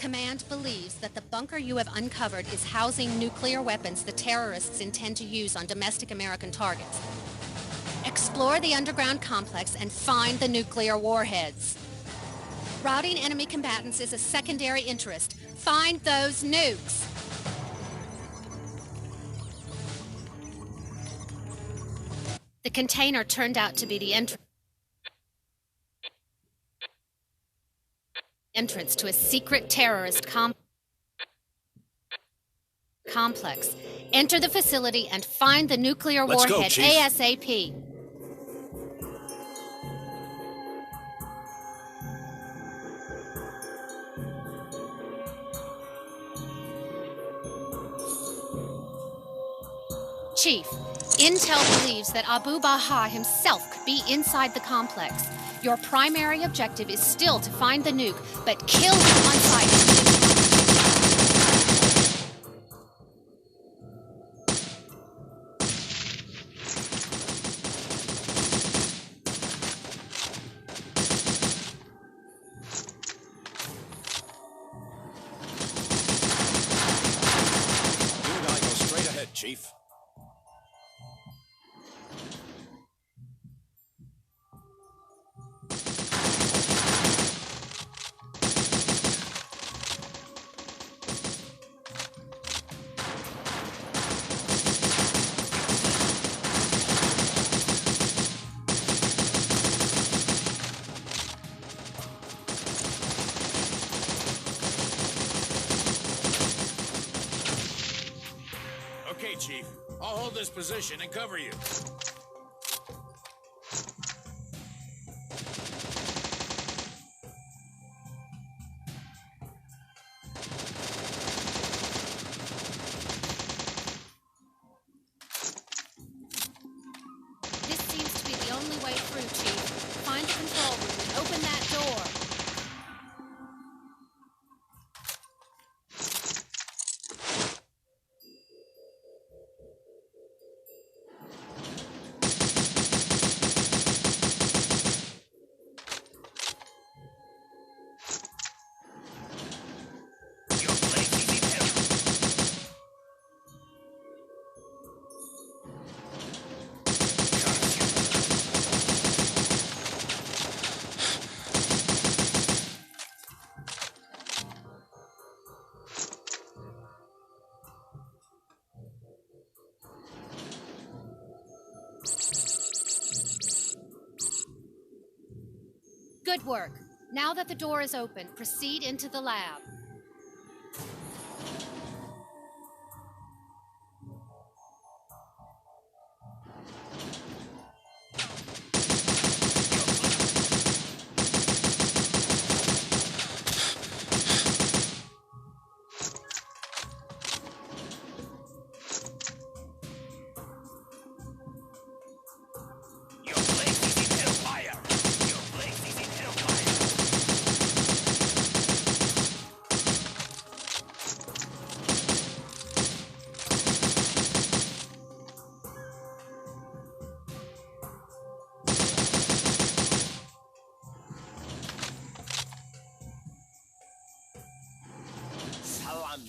Command believes that the bunker you have uncovered is housing nuclear weapons the terrorists intend to use on domestic American targets. Explore the underground complex and find the nuclear warheads. Routing enemy combatants is a secondary interest. Find those nukes! The container turned out to be the entrance to a secret terrorist complex. Enter the facility and find the nuclear warhead ASAP. Chief, Intel believes that Abu Baha himself could be inside the complex. Your primary objective is still to find the nuke, but kill him on sight. You and I go straight ahead, Chief. Okay, Chief. I'll hold this position and cover you. This seems to be the only way through, Chief. Find the control room and open that door. Good work. Now that the door is open, proceed into the lab.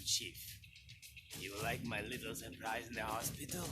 Chief. You like my little surprise in the hospital?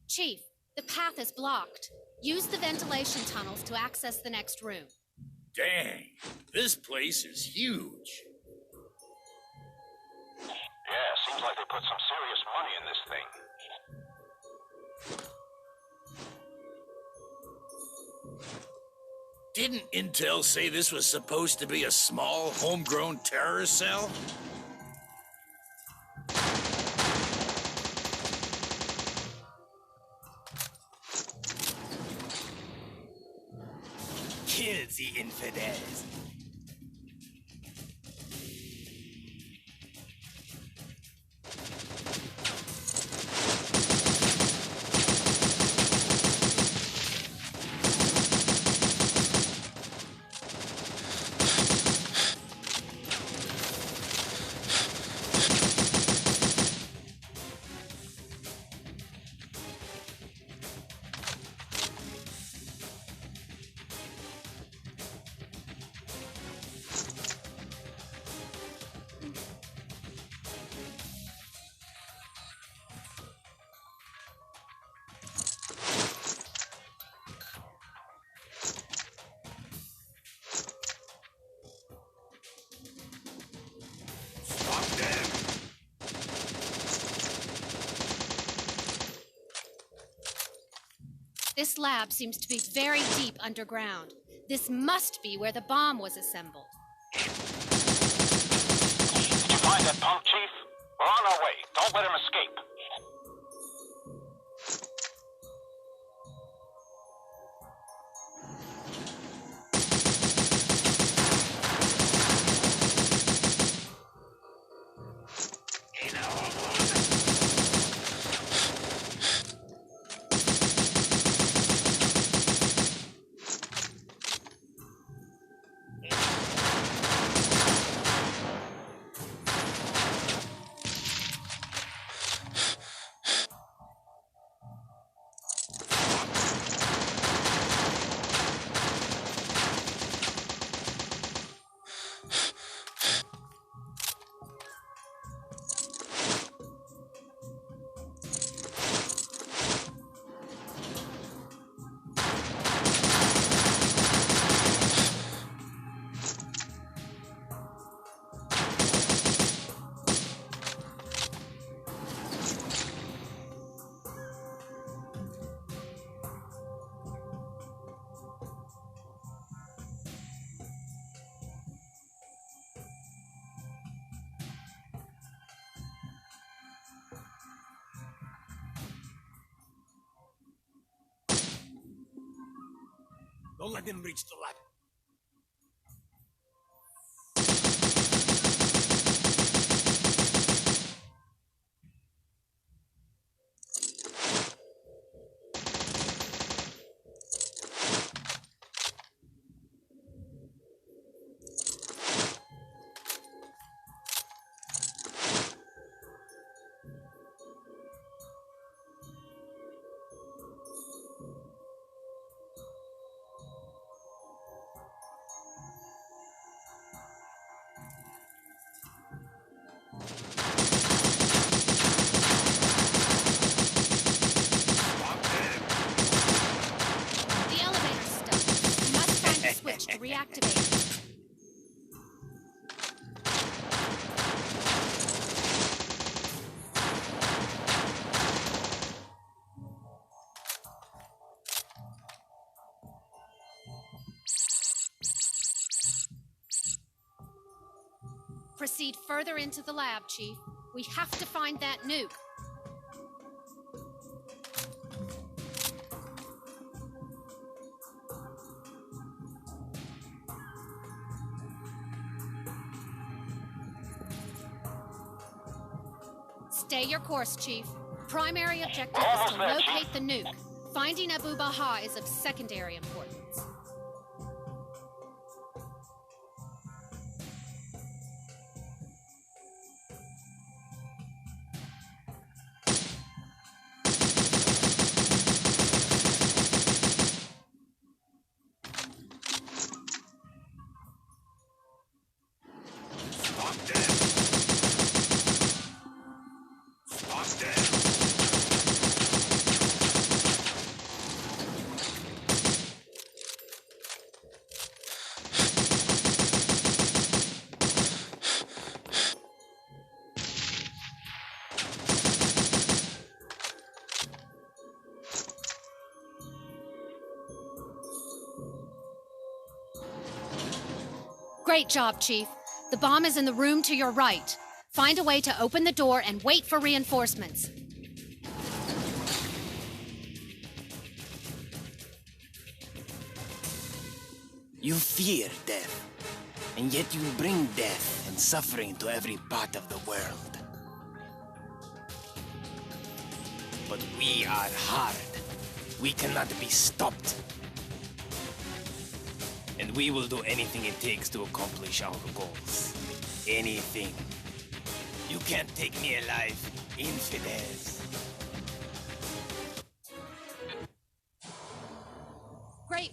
Chief, the path is blocked. Use the ventilation tunnels to access the next room. Dang, this place is huge. Yeah, seems like they put some serious money in this thing. Didn't Intel say this was supposed to be a small, homegrown terrorist cell? Kill the infidels. This lab seems to be very deep underground. This must be where the bomb was assembled. Did you find that pump, Chief? We're on our way. Don't let him escape. Don't let them reach the lab. To reactivate it. Proceed further into the lab, Chief. We have to find that nuke. Stay your course, Chief. Primary objective is to locate the nuke. Finding Abu Baha is of secondary importance. Great job, Chief. The bomb is in the room to your right. Find a way to open the door and wait for reinforcements. You fear death, and yet you bring death and suffering to every part of the world. But we are hard. We cannot be stopped. And we will do anything it takes to accomplish our goals. Anything. You can't take me alive, infidels.